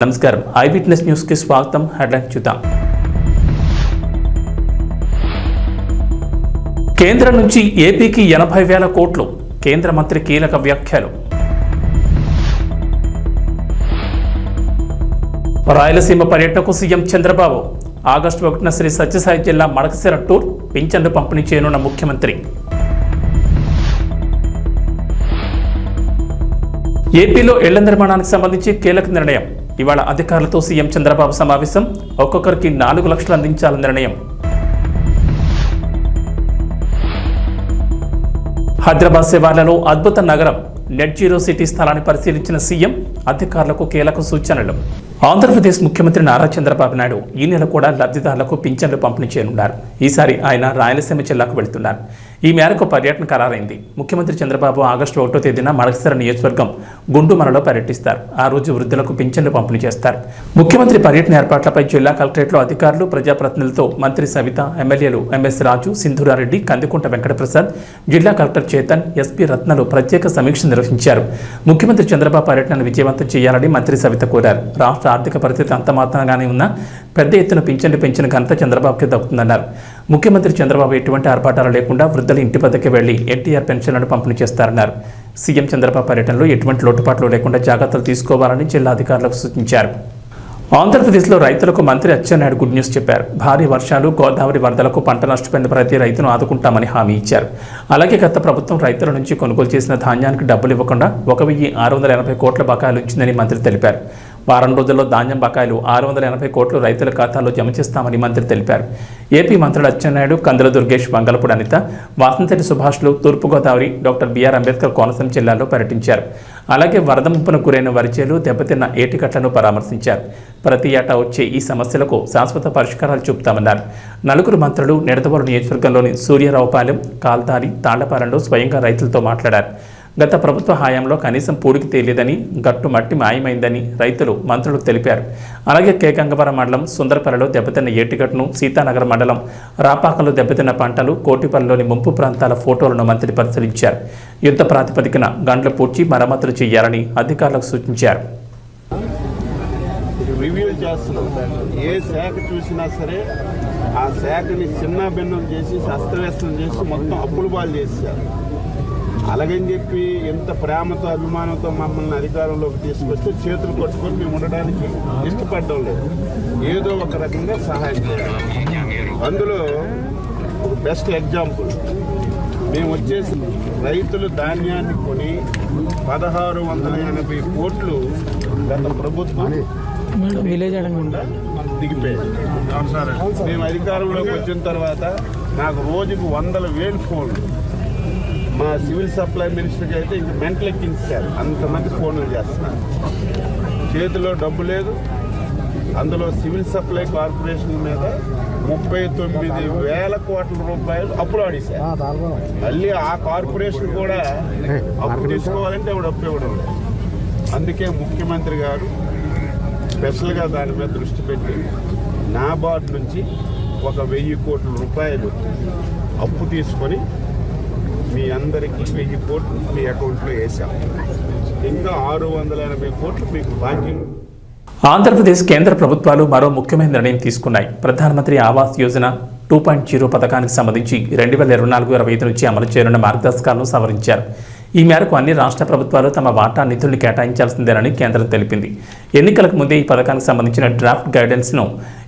నమస్కారం I witness news కి స్వాగతం. హెడ్లైన్ చూద్దాం. కేంద్రం నుంచి ఏపీకి 80,000 కోట్లు. కేంద్ర మంత్రి కీలక వ్యాఖ్యలు. రాయలసీమ పర్యటనకు సీఎం చంద్రబాబు. ఆగస్టు 1న శ్రీ సత్యసాయి జిల్లా మడకశిర టూర్. పింఛన్లు పంపిణీ చేయనున్న ముఖ్యమంత్రి. ఏపీలో ఇళ్ల నిర్మాణానికి సంబంధించి కీలక నిర్ణయం. ఇవాళ అధికారులతో సీఎం చంద్రబాబు సమావేశం. ఒక్కొక్కరికి 4 లక్షలు అందించాలని నిర్ణయం. హైదరాబాద్ శివార్లలో అద్భుత నగరం. నెట్ జీరో సిటీ స్థలాన్ని పరిశీలించిన సీఎం. అధికారులకు కీలక సూచనలు. ఆంధ్రప్రదేశ్ ముఖ్యమంత్రి నారా చంద్రబాబు నాయుడు ఈ నెల కూడా లబ్ధిదారులకు పింఛన్లు పంపిణీ చేయనున్నారు. ఈసారి ఆయన రాయలసీమ జిల్లాకు వెళుతున్నారు. ఈ మేరకు పర్యటన ఖరారైంది. ముఖ్యమంత్రి చంద్రబాబు ఆగస్టు 1వ తేదీన మడకశిర నియోజకవర్గం గుండుమలలో పర్యటిస్తారు. ఆ రోజు వృద్ధులకు పింఛన్లు పంపిణీ చేస్తారు. ముఖ్యమంత్రి పర్యటన ఏర్పాట్లపై జిల్లా కలెక్టరేట్లో అధికారులు, ప్రజాప్రతినిధులతో మంత్రి సవిత, ఎమ్మెల్యేలు ఎంఎస్ రాజు, సింధూరారెడ్డి, కందికుంట వెంకటప్రసాద్, జిల్లా కలెక్టర్ చేతన్, ఎస్పీ రత్నలు ప్రత్యేక సమీక్ష నిర్వహించారు. ముఖ్యమంత్రి చంద్రబాబు పర్యటనను విజయవంతం చేయాలని మంత్రి సవిత కోరారు. రాష్ట్ర ఆర్థిక పరిస్థితి అంతమాత్రంగానే ఉన్నా పెద్ద ఎత్తున పింఛన్లు పెంచిన ఘనత చంద్రబాబుకి దక్కుతుందన్నారు. ముఖ్యమంత్రి చంద్రబాబు ఎటువంటి ఆర్భాటాలు లేకుండా వృద్ధుల ఇంటి వద్దకు వెళ్లి ఎన్టీఆర్ పెన్షన్లను పంపిణీ చేస్తారన్నారు. సీఎం చంద్రబాబు పర్యటనలో ఎటువంటి లోటుపాట్లు లేకుండా జాగ్రత్తలు తీసుకోవాలని జిల్లా అధికారులకు సూచించారు. ఆంధ్రప్రదేశ్లో రైతులకు మంత్రి అచ్చెన్నాయుడు గుడ్ న్యూస్ చెప్పారు. భారీ వర్షాలు, గోదావరి వరదలకు పంట నష్టపోయిన ప్రతి రైతును ఆదుకుంటామని హామీ ఇచ్చారు. అలాగే గత ప్రభుత్వం రైతుల నుంచి కొనుగోలు చేసిన ధాన్యానికి డబ్బులు ఇవ్వకుండా 1,680 కోట్ల బకాయిలు ఉంచిందని మంత్రి తెలిపారు. వారం రోజుల్లో ధాన్యం బకాయిలు 680 కోట్లు రైతుల ఖాతాలో జమ చేస్తామని మంత్రి తెలిపారు. ఏపీ మంత్రులు అచ్చెన్నాయుడు, కందుల దుర్గేష్, వంగలపూడి అనిత, వాసంశెట్టి సుభాష్లు తూర్పుగోదావరి, డాక్టర్ బిఆర్ అంబేద్కర్ కోనసీమ జిల్లాల్లో పర్యటించారు. అలాగే వరద ముప్పును గురైన వరిచేలు, దెబ్బతిన్న ఏటికట్లను పరామర్శించారు. ప్రతి ఏటా వచ్చే ఈ సమస్యలకు శాశ్వత పరిష్కారాలు చూపుతామన్నారు. 4 మంత్రులు నిడదవోలు నియోజకవర్గంలోని సూర్యరావుపాలెం, కాల్దారి, తాళ్లపాలెంలో స్వయంగా రైతులతో మాట్లాడారు. గత ప్రభుత్వ హయాంలో కనీసం పూడికి తేలేదని, గట్టు మట్టి మాయమైందని రైతులు మంత్రులకు తెలిపారు. అలాగే కేగంగవరం మండలం సుందరపల్లిలో దెబ్బతిన్న ఏటిగట్టును, సీతానగర్ మండలం రాపాకలో దెబ్బతిన్న పంటలు, కోటిపల్లిలోని ముంపు ప్రాంతాల ఫోటోలను మంత్రి పరిశీలించారు. యుద్ధ ప్రాతిపదికన గండ్లు పూడ్చి మరమ్మతులు చేయాలని అధికారులకు సూచించారు. రివ్యూ చేస్తున్నాం. ఏ శాఖ చూసినా సరే ఆ శాఖని చిన్న భిన్నం చేసి అస్తవ్యస్తం చేసి మొత్తం అప్పులు పాలు చేశారు. అలాగని చెప్పి ఎంత ప్రేమతో అభిమానంతో మమ్మల్ని అధికారంలోకి తీసుకొస్తే చేతులు పట్టుకొని మేము ఉండడానికి ఇష్టపడడం లేదు. ఏదో ఒక రకంగా సహాయం చేయాలి. అందులో ఒక బెస్ట్ ఎగ్జాంపుల్ మేము వచ్చేసి రైతులు ధాన్యాన్ని కొని 1,680 కోట్లు గత ప్రభుత్వం దిగిపోయాయి. మేము అధికారంలోకి వచ్చిన తర్వాత నాకు రోజుకు 100,000 ఫోన్లు. మా సివిల్ సప్లై మినిస్టర్కి అయితే ఇంక మెంటల్ ఎక్కించారు. అంతమంది ఫోన్లు చేస్తున్నారు. చేతిలో డబ్బు లేదు. అందులో సివిల్ సప్లై కార్పొరేషన్ మీద 39,000 కోట్ల రూపాయలు అప్పులు ఆడేశారు. మళ్ళీ ఆ కార్పొరేషన్ కూడా అప్పు తీసుకోవాలంటే ఆవిడ అప్పు ఇవ్వడం లేదు. అందుకే ముఖ్యమంత్రి గారు స్పెషల్గా దాని మీద దృష్టి పెట్టి నాబార్డ్ నుంచి 1,000 కోట్ల రూపాయలు అప్పు తీసుకొని మీ అందరికీ 1,000 కోట్లు మీ అకౌంట్లో వేసాం. ఇంకా 680 కోట్లు మీకు బాకీ. ఆంధ్రప్రదేశ్ కేంద్ర ప్రభుత్వాలు మరో ముఖ్యమైన నిర్ణయం తీసుకున్నాయి. ప్రధానమంత్రి ఆవాస్ యోజన 2.0 పథకానికి సంబంధించి 2024-25 నుంచి అమలు చేయనున్న మార్గదర్శకాలను సవరించారు. ఈ మేరకు అన్ని రాష్ట్ర ప్రభుత్వాలు తమ వాటా నిధుల్ని కేటాయించాల్సిందేనని కేంద్రం తెలిపింది. ఎన్నికలకు ముందే ఈ పథకానికి సంబంధించిన డ్రాఫ్ట్ గైడెన్స్ను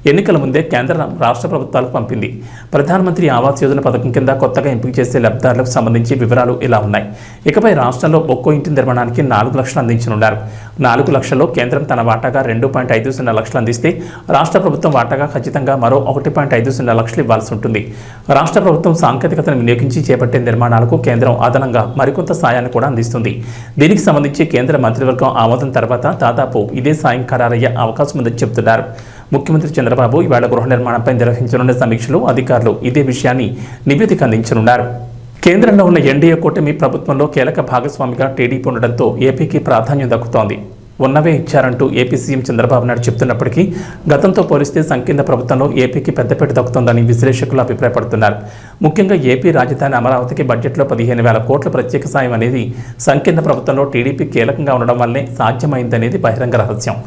ఎన్నికల ముందే కేంద్రం రాష్ట్ర ప్రభుత్వాలకు పంపింది. ప్రధానమంత్రి ఆవాస్ యోజన పథకం కింద కొత్తగా ఎంపిక చేసే లబ్ధిదారులకు సంబంధించి వివరాలు ఇలా ఉన్నాయి. ఇకపై రాష్ట్రంలో ఒక్కో ఇంటి నిర్మాణానికి 4 లక్షలు అందించనున్నారు. 4 లక్షల్లో కేంద్రం తన వాటాగా 2.50 లక్షలు అందిస్తే రాష్ట్ర ప్రభుత్వం వాటాగా ఖచ్చితంగా మరో 1.50 లక్షలు ఇవ్వాల్సి ఉంటుంది. రాష్ట్ర ప్రభుత్వం సాంకేతికతను వినియోగించి చేపట్టే నిర్మాణాలకు కేంద్రం అదనంగా మరికొంత సాయాన్ని కూడా అందిస్తుంది. దీనికి సంబంధించి కేంద్ర మంత్రివర్గం ఆమోదం తర్వాత దాదాపు ఇదే సాయం ఖరారయ్యే అవకాశం ఉందని చెబుతున్నారు. ముఖ్యమంత్రి చంద్రబాబు ఇవాళ గృహ నిర్మాణంపై నిర్వహించనున్న సమీక్షలో అధికారులు ఇదే విషయాన్ని నివేదిక అందించనున్నారు. కేంద్రంలో ఉన్న ఎన్డీఏ కూటమి ప్రభుత్వంలో కీలక భాగస్వామిగా టీడీపీ ఉండడంతో ఏపీకి ప్రాధాన్యం దక్కుతోంది. ఉన్నవే ఇచ్చారంటూ ఏపీ సీఎం చంద్రబాబు నాయుడు చెప్తున్నప్పటికీ గతంతో పోలిస్తే సంకీర్ణ ప్రభుత్వంలో ఏపీకి పెద్దపీట దక్కుతోందని విశ్లేషకులు అభిప్రాయపడుతున్నారు. ముఖ్యంగా ఏపీ రాజధాని అమరావతికి బడ్జెట్లో 15,000 కోట్ల ప్రత్యేక సాయం అనేది సంకీర్ణ ప్రభుత్వంలో టీడీపీ కీలకంగా ఉండడం వల్లే సాధ్యమైందనేది బహిరంగ రహస్యం.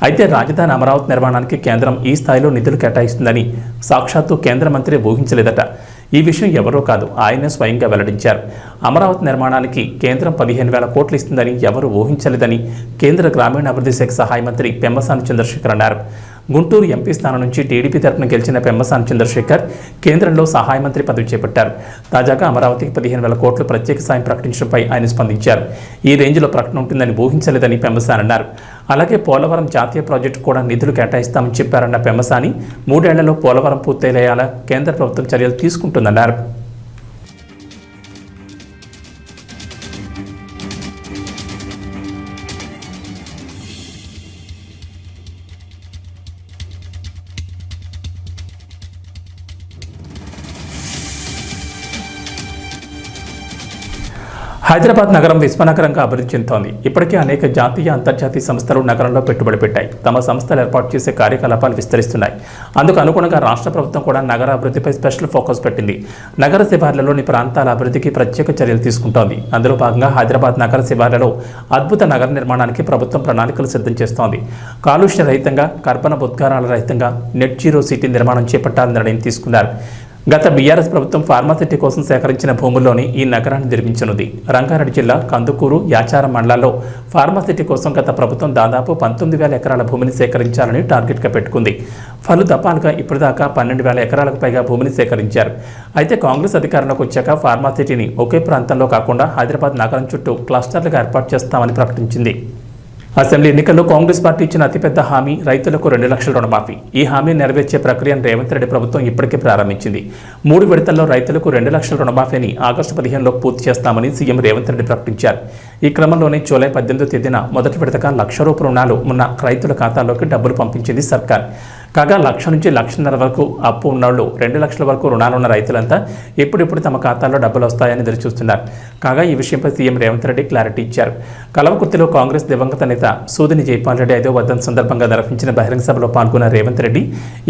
అయితే రాజధాని అమరావతి నిర్మాణానికి కేంద్రం ఈ స్థాయిలో నిధులు కేటాయిస్తుందని సాక్షాత్తు కేంద్ర మంత్రి ఊహించలేదట. ఈ విషయం ఎవరో కాదు, ఆయనే స్వయంగా వెల్లడించారు. అమరావతి నిర్మాణానికి కేంద్రం 15,000 కోట్లు ఇస్తుందని ఎవరు ఊహించలేదని కేంద్ర గ్రామీణాభివృద్ధి శాఖ సహాయ మంత్రి పెమ్మసాని చంద్రశేఖర్ అన్నారు. గుంటూరు ఎంపీ స్థానం నుంచి టీడీపీ తరఫున గెలిచిన పెమ్మసాని చంద్రశేఖర్ కేంద్రంలో సహాయ మంత్రి పదవి చేపట్టారు. తాజాగా అమరావతికి 15,000 కోట్లు ప్రత్యేక సాయం ప్రకటించడంపై ఆయన స్పందించారు. ఈ రేంజ్లో ప్రకటన ఉంటుందని ఊహించలేదని పెమ్మసాని అన్నారు. అలాగే పోలవరం జాతీయ ప్రాజెక్టు కూడా నిధులు కేటాయిస్తామని చెప్పారన్న పెమ్మసాని 3 ఏళ్లలో పోలవరం పూర్తయ్యేలా కేంద్ర ప్రభుత్వం చర్యలు తీసుకుంటుందన్నారు. హైదరాబాద్ నగరం విశ్వనగరంగా అభివృద్ధి చెందుతోంది. ఇప్పటికే అనేక జాతీయ అంతర్జాతీయ సంస్థలు నగరంలో పెట్టుబడి పెట్టాయి. తమ సంస్థలు ఏర్పాటు చేసే కార్యకలాపాలు విస్తరిస్తున్నాయి. అందుకు అనుగుణంగా రాష్ట్ర ప్రభుత్వం కూడా నగర అభివృద్ధిపై స్పెషల్ ఫోకస్ పెట్టింది. నగర శివార్లలోని ప్రాంతాల అభివృద్ధికి ప్రత్యేక చర్యలు తీసుకుంటోంది. అందులో భాగంగా హైదరాబాద్ నగర శివార్లలో అద్భుత నగర నిర్మాణానికి ప్రభుత్వం ప్రణాళికలు సిద్ధం చేస్తోంది. కాలుష్య రహితంగా, కర్బన ఉద్గారాల రహితంగా నెట్ జీరో సిటీ నిర్మాణం చేపట్టాలని నిర్ణయం తీసుకున్నారు. గత బీఆర్ఎస్ ప్రభుత్వం ఫార్మాసిటీ కోసం సేకరించిన భూముల్లోని ఈ నగరాన్ని నిర్మించనుంది. రంగారెడ్డి జిల్లా కందుకూరు, యాచారం మండలాల్లో ఫార్మాసిటీ కోసం గత ప్రభుత్వం దాదాపు 19,000 ఎకరాల భూమిని సేకరించాలని టార్గెట్గా పెట్టుకుంది. పలు దఫాలుగా ఇప్పటిదాకా 12,000 ఎకరాలకు పైగా భూమిని సేకరించారు. అయితే కాంగ్రెస్ అధికారంలోకి వచ్చాక ఫార్మాసిటీని ఒకే ప్రాంతంలో కాకుండా హైదరాబాద్ నగరం చుట్టూ క్లస్టర్లుగా ఏర్పాటు చేస్తామని ప్రకటించింది. అసెంబ్లీ ఎన్నికల్లో కాంగ్రెస్ పార్టీ ఇచ్చిన అతిపెద్ద హామీ రైతులకు 2 లక్షల రుణమాఫీ. ఈ హామీని నెరవేర్చే ప్రక్రియను రేవంత్ రెడ్డి ప్రభుత్వం ఇప్పటికే ప్రారంభించింది. 3 విడతల్లో రైతులకు 2 లక్షల రుణమాఫీని ఆగస్టు 15లో పూర్తి చేస్తామని సీఎం రేవంత్ రెడ్డి ప్రకటించారు. ఈ క్రమంలోనే జూలై 18వ తేదీన మొదటి విడతగా 1,00,000 రూపాయల రుణాలు ఉన్న రైతుల ఖాతాల్లోకి డబ్బులు పంపించింది సర్కార్. కాగా 1,00,000 నుంచి 1,50,000 వరకు అప్పు ఉన్నోళ్లు, 2 లక్షల వరకు రుణాలున్న రైతులంతా ఎప్పుడెప్పుడు తమ ఖాతాల్లో డబ్బులు వస్తాయని ఎదురుచూస్తున్నారు. కాగా ఈ విషయంపై సీఎం రేవంత్ రెడ్డి క్లారిటీ ఇచ్చారు. కలవకుర్తిలో కాంగ్రెస్ దివంగత నేత సూదిని జైపాల్ రెడ్డి 5వ వర్ధంతి సందర్భంగా నిర్వహించిన బహిరంగ సభలో పాల్గొన్న రేవంత్ రెడ్డి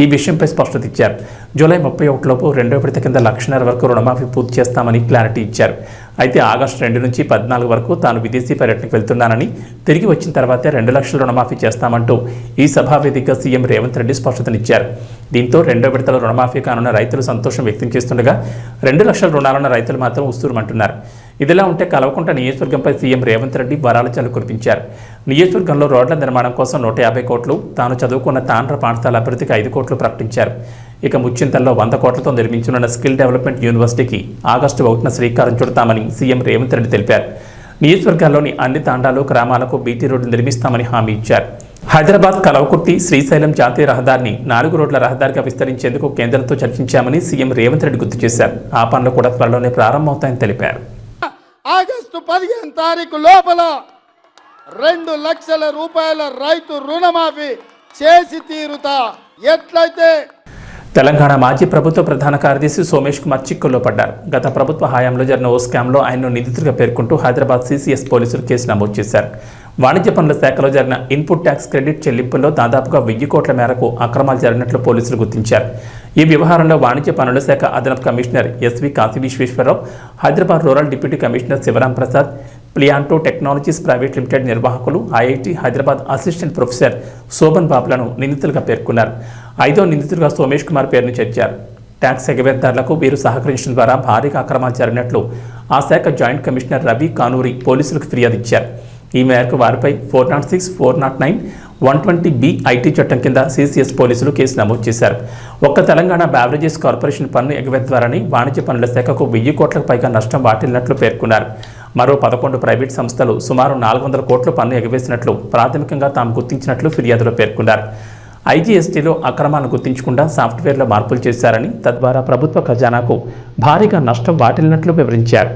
ఈ విషయంపై స్పష్టత ఇచ్చారు. జూలై 31 లోపు 2వ విడత కింద 1,50,000 వరకు రుణమాఫీ పూర్తి చేస్తామని క్లారిటీ ఇచ్చారు. అయితే ఆగస్టు 2 నుంచి 14 వరకు తాను విదేశీ పర్యటనకు వెళ్తున్నానని, తిరిగి వచ్చిన తర్వాతే 2 లక్షల రుణమాఫీ చేస్తామంటూ ఈ సభా వేదికగా సీఎం రేవంత్ రెడ్డి స్పష్టతనిచ్చారు. దీంతో 2వ విడతలో రుణమాఫీ కానున్న రైతులు సంతోషం వ్యక్తం చేస్తుండగా 2 లక్షల రుణాలున్న రైతులు మాత్రం ఉస్తూరుమంటున్నారు. ఇదిలా ఉంటే కల్వకుంట్ల నియోజకవర్గంపై సీఎం రేవంత్ రెడ్డి వరాల జల్లు కురిపించారు. నియోజకవర్గంలో రోడ్ల నిర్మాణం కోసం 150 కోట్లు, తాను చదువుకున్న తాండ్ర పాఠశాల అభివృద్ధికి 5 కోట్లు ప్రకటించారు. ఇక ముచ్చింతల్లో 100 కోట్లతో నిర్మించనున్న స్కిల్ డెవలప్మెంట్ యూనివర్సిటీకి ఆగస్టు 1న శ్రీకారం చుడతామని సీఎం రేవంత్ రెడ్డి తెలిపారు. నియోజకవర్గాల్లోని అన్ని తాండాలు, గ్రామాలకు బీటీ రోడ్డు నిర్మిస్తామని హామీ ఇచ్చారు. హైదరాబాద్ కలవకుర్తి శ్రీశైలం జాతీయ రహదారిని 4 రోడ్ల రహదారిగా విస్తరించేందుకు కేంద్రంతో చర్చించామని సీఎం రేవంత్ రెడ్డి గుర్తు చేశారు. ఆ పనులు కూడా త్వరలోనే ప్రారంభమవుతాయని తెలిపారు. ఆగస్టు 15 తారీఖు లోపల 2 లక్షల రూపాయల రైతు రుణమాఫీ చేసి తీరుతా. ఎట్లయితే తెలంగాణ మాజీ ప్రభుత్వ ప్రధాన కార్యదర్శి సోమేష్ కుమార్ చిక్కుల్లో పడ్డారు. గత ప్రభుత్వ హయాంలో జరిగిన ఓ స్కామ్లో ఆయన్ను నిందితుడిగా పేర్కొంటూ హైదరాబాద్ సీసీఎస్ పోలీసులు కేసు నమోదు చేశారు. వాణిజ్య పనుల శాఖలో జరిగిన ఇన్పుట్ ట్యాక్స్ క్రెడిట్ చెల్లింపుల్లో దాదాపుగా 1000 కోట్ల మేరకు అక్రమాలు జరిగినట్లు పోలీసులు గుర్తించారు. ఈ వ్యవహారంలో వాణిజ్య పనుల శాఖ అదనపు commissioner S V Kashi Visweswararao, Hyderabad rural deputy commissioner Shivaram Prasad, ప్లియాంటో టెక్నాలజీస్ ప్రైవేట్ లిమిటెడ్ నిర్వాహకులు, IIT Hyderabad assistant professor Shobhan బాబులను నిందితులుగా పేర్కొన్నారు. 5వ నిందితుడిగా సోమేష్ కుమార్ పేరును చేర్చారు. ట్యాక్స్ ఎగవేతదారులకు వీరు సహకరించడం ద్వారా భారీగా అక్రమాలు జరిగినట్లు ఆ శాఖ జాయింట్ కమిషనర్ రవి కానూరి పోలీసులకు ఫిర్యాదు ఇచ్చారు. ఈ మేరకు వారిపై 406, 409, 120B ఐటీ చట్టం కింద సీసీఎస్ పోలీసులు కేసు నమోదు చేశారు. ఒక్క తెలంగాణ బ్యావరేజెస్ కార్పొరేషన్ పన్ను ఎగవేత ద్వారానే వాణిజ్య పనుల శాఖకు 1000 కోట్లకు పైగా నష్టం వాటిల్లినట్లు పేర్కొన్నారు. మరో 11 ప్రైవేట్ సంస్థలు సుమారు 400 కోట్ల పన్ను ఎగవేసినట్లు ప్రాథమికంగా తాము గుర్తించినట్లు ఫిర్యాదులో పేర్కొన్నారు. ఐజీఎస్టీలో అక్రమాలను గుర్తించకుండా సాఫ్ట్వేర్లో మార్పులు చేశారని, తద్వారా ప్రభుత్వ ఖజానాకు భారీగా నష్టం వాటిల్లినట్లు వివరించారు.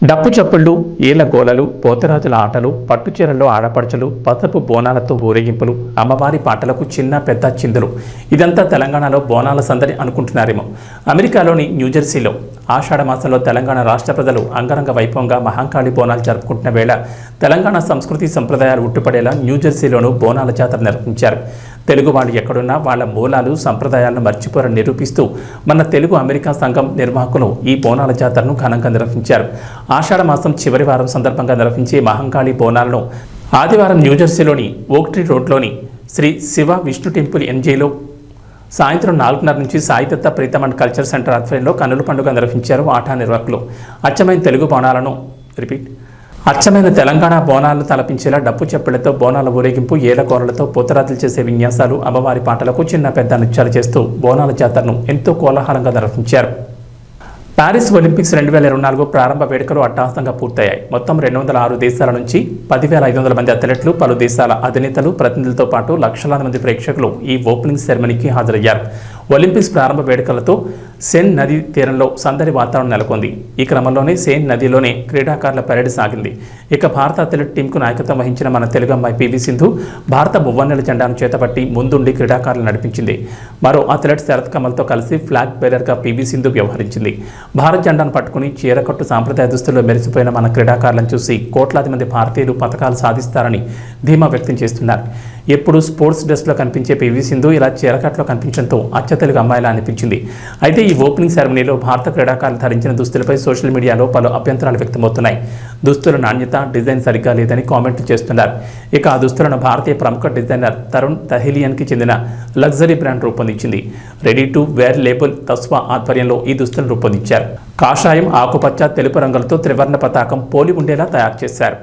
డప్పు చప్పుళ్ళు, ఈల గోలలు, పోతరాజుల ఆటలు, పట్టుచీరల్లో ఆడపడుచులు, పసుపు బోనాలతో ఊరేగింపులు, అమ్మవారి పాటలకు చిన్న పెద్ద చిందులు. ఇదంతా తెలంగాణలో బోనాల సందడి అనుకుంటున్నారేమో. అమెరికాలోని న్యూజెర్సీలో ఆషాఢ మాసంలో తెలంగాణ రాష్ట్ర ప్రజలు అంగరంగ వైభవంగా మహాంకాళి బోనాలు జరుపుకుంటున్న వేళ తెలంగాణ సంస్కృతి సంప్రదాయాలు ఉట్టుపడేలా న్యూజెర్సీలోనూ బోనాల జాతర నిర్వహించారు. తెలుగు వాళ్ళు ఎక్కడున్నా వాళ్ళ మూలాలు సంప్రదాయాలను మర్చిపోరని నిరూపిస్తూ మన తెలుగు అమెరికా సంఘం నిర్వాహకులు ఈ బోనాల జాతరను ఘనంగా నిర్వహించారు. ఆషాఢ మాసం చివరి వారం సందర్భంగా నిర్వహించే మహంకాళి బోనాలను ఆదివారం న్యూజెర్సీలోని ఓక్ట్రీ రోడ్లోని శ్రీ శివ విష్ణు టెంపుల్ ఎన్జేలో సాయంత్రం 4:30 నుంచి Saidatta Preetam and culture centre ఆధ్వర్యంలో కన్నుల పండుగ నిర్వహించారు ఆటా నిర్వాహకులు. అచ్చమైన తెలంగాణ బోనాలను తలపించేలా డప్పు చెప్పులతో బోనాల ఊరేగింపు, ఏలకోరలతో పోతరాజులు చేసే విన్యాసాలు, అమ్మవారి పాటలకు చిన్న పెద్ద నృత్యాలు చేస్తూ బోనాల జాతరను ఎంతో కోలాహలంగా నిర్వహించారు. పారిస్ ఒలింపిక్స్ 2024 ప్రారంభ వేడుకలు అట్టహాసంగా పూర్తయ్యాయి. మొత్తం 206 దేశాల నుంచి 10,500 మంది అథ్లెట్లు, పలు దేశాల అధినేతలు, ప్రతినిధులతో పాటు లక్షలాది మంది ప్రేక్షకులు ఈ ఓపెనింగ్ సెరమనీకి హాజరయ్యారు. ఒలింపిక్స్ ప్రారంభ వేడుకలతో సెన్ నది తీరంలో సందడి వాతావరణం నెలకొంది. ఈ క్రమంలోనే సెన్ నదిలోనే క్రీడాకారుల పరేడ్ సాగింది. ఇక భారత అథ్లెట్ టీంకు నాయకత్వం వహించిన మన తెలుగు అమ్మాయి పివి సింధు భారత మువ్వన్నెల జెండాను చేతపట్టి ముందుండి క్రీడాకారులు నడిపించింది. మరో అథ్లెట్ శరత్ కమల్తో కలిసి ఫ్లాగ్ బేరర్గా పివి సింధు వ్యవహరించింది. భారత్ జెండాను పట్టుకుని చీరకట్టు సాంప్రదాయ దుస్తుల్లో మెరిసిపోయిన మన క్రీడాకారులను చూసి కోట్లాది మంది భారతీయులు పథకాలు సాధిస్తారని ధీమా వ్యక్తం చేస్తున్నారు. ఎప్పుడు స్పోర్ట్స్ డ్రెస్లో కనిపించే పివి సింధు ఇలా చీరకట్లో కనిపించడంతో అచ్చ తెలుగు అమ్మాయిలా అనిపించింది. అయితే ఈ ఓపెనింగ్ సెరమనీలో భారత క్రీడాకారులు ధరించిన దుస్తులపై సోషల్ మీడియాలో పలు అభ్యంతరాలు వ్యక్తమవుతున్నాయి. దుస్తుల నాణ్యత, డిజైన్ సరిగ్గా లేదని కామెంట్లు చేస్తున్నారు. ఇక ఆ దుస్తులను భారతీయ ప్రముఖ డిజైనర్ తరుణ్ తహిలియన్కి చెందిన లగ్జరీ బ్రాండ్ రూపొందించింది. రెడీ టు వేర్ లేబుల్ తస్వా ఆధ్వర్యంలో ఈ దుస్తులను రూపొందించారు. కాషాయం, ఆకుపచ్చ, తెలుపు రంగులతో త్రివర్ణ పతాకం పోలి ఉండేలా తయారు చేశారు.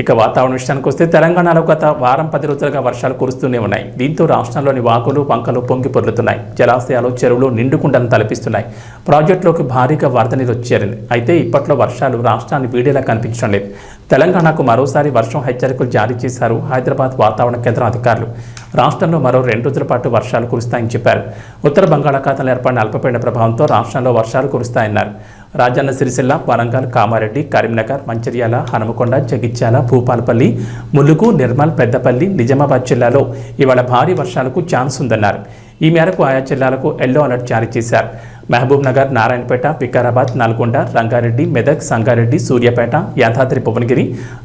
ఇక వాతావరణ విషయానికి వస్తే తెలంగాణలో గత వారం 10 రోజులుగా వర్షాలు కురుస్తూనే ఉన్నాయి. దీంతో రాష్ట్రంలోని వాగులు, వంకలు పొంగి పొర్లుతున్నాయి. జలాశయాలు, చెరువులు నిండుకుండలను తలపిస్తున్నాయి. ప్రాజెక్టులోకి భారీగా వరద నీరు వచ్చేరింది. అయితే ఇప్పట్లో వర్షాలు రాష్ట్రాన్ని వీడేలా కనిపించడం లేదు. తెలంగాణకు మరోసారి వర్షం హెచ్చరికలు జారీ చేశారు హైదరాబాద్ వాతావరణ కేంద్రం అధికారులు. రాష్ట్రంలో మరో 2 రోజుల పాటు వర్షాలు కురుస్తాయని చెప్పారు. ఉత్తర బంగాళాఖాతంలో ఏర్పడిన అల్పపీడన ప్రభావంతో రాష్ట్రంలో వర్షాలు కురుస్తాయన్నారు. రాజన్న సిరిసిల్ల, వరంగల్, కామారెడ్డి, కరీంనగర్, మంచిర్యాల, హనుమకొండ, జగిత్యాల, భూపాలపల్లి, ములుగు, నిర్మల్, పెద్దపల్లి, నిజామాబాద్ జిల్లాలో ఇవాళ భారీ వర్షాలకు ఛాన్స్ ఉందన్నారు. ఈ మేరకు ఆయా జిల్లాలకు ఎల్లో అలర్ట్ జారీ చేశారు. మహబూబ్ నగర్, నారాయణపేట, వికారాబాద్, నల్గొండ, రంగారెడ్డి, మెదక్, సంగారెడ్డి, సూర్యాపేట, యాదాద్రి భువనగిరి,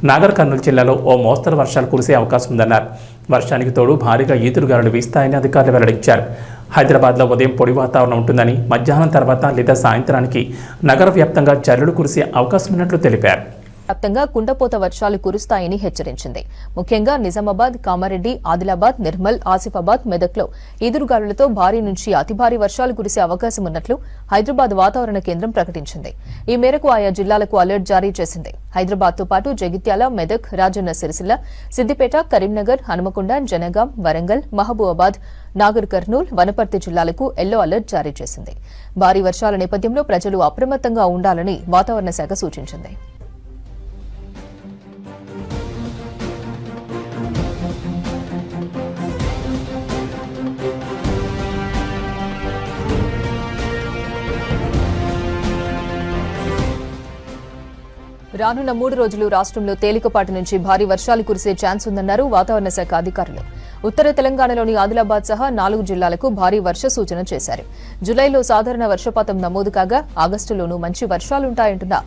నాగర్ కర్నూలు జిల్లాలో ఓ మోస్తరు వర్షాలు కురిసే అవకాశం ఉందన్నారు. వర్షానికి తోడు భారీగా ఈదురుగాలులు వీస్తాయని అధికారులు వెల్లడించారు. హైదరాబాద్లో ఉదయం పొడి వాతావరణం ఉంటుందని, మధ్యాహ్నం తర్వాత లేదా సాయంత్రానికి నగర వ్యాప్తంగా జల్లులు కురిసే అవకాశం ఉన్నట్లు తెలిపారు. వ్యాప్తంగా కుండపోత వర్షాలు కురుస్తాయని హెచ్చరించింది. ముఖ్యంగా నిజామాబాద్, కామారెడ్డి, ఆదిలాబాద్, నిర్మల్, ఆసిఫాబాద్, మెదక్లో ఈదురుగాలులతో భారీ నుంచి అతి భారీ వర్షాలు కురిసే అవకాశం ఉన్నట్లు హైదరాబాద్ వాతావరణ కేంద్రం ప్రకటించింది. ఈ మేరకు ఆయా జిల్లాలకు అలర్ట్ జారీ చేసింది. హైదరాబాద్తో పాటు జగిత్యాల, మెదక్, రాజన్న సిరిసిల్ల, సిద్దిపేట, కరీంనగర్, హనుమకొండ, జనగాం, వరంగల్, మహబూబాబాద్, నాగర్ కర్నూల్, వనపర్తి జిల్లాలకు ఎల్లో అలర్ట్ జారీ చేసింది. భారీ వర్షాల నేపథ్యంలో ప్రజలు అప్రమత్తంగా ఉండాలని వాతావరణ శాఖ సూచించింది. రానున్న 3 రోజులు రాష్ట్రంలో తేలికపాటి నుంచి భారీ వర్షాలు కురిసే ఛాన్స్ ఉందన్నారు వాతావరణ శాఖ అధికారులు. ఉత్తర తెలంగాణలోని ఆదిలాబాద్ సహా 4 జిల్లాలకు భారీ వర్ష సూచన చేశారు. జులైలో సాధారణ వర్షపాతం నమోదు కాగా ఆగస్టులోనూ మంచి వర్షాలుంటాయంటున్నారు.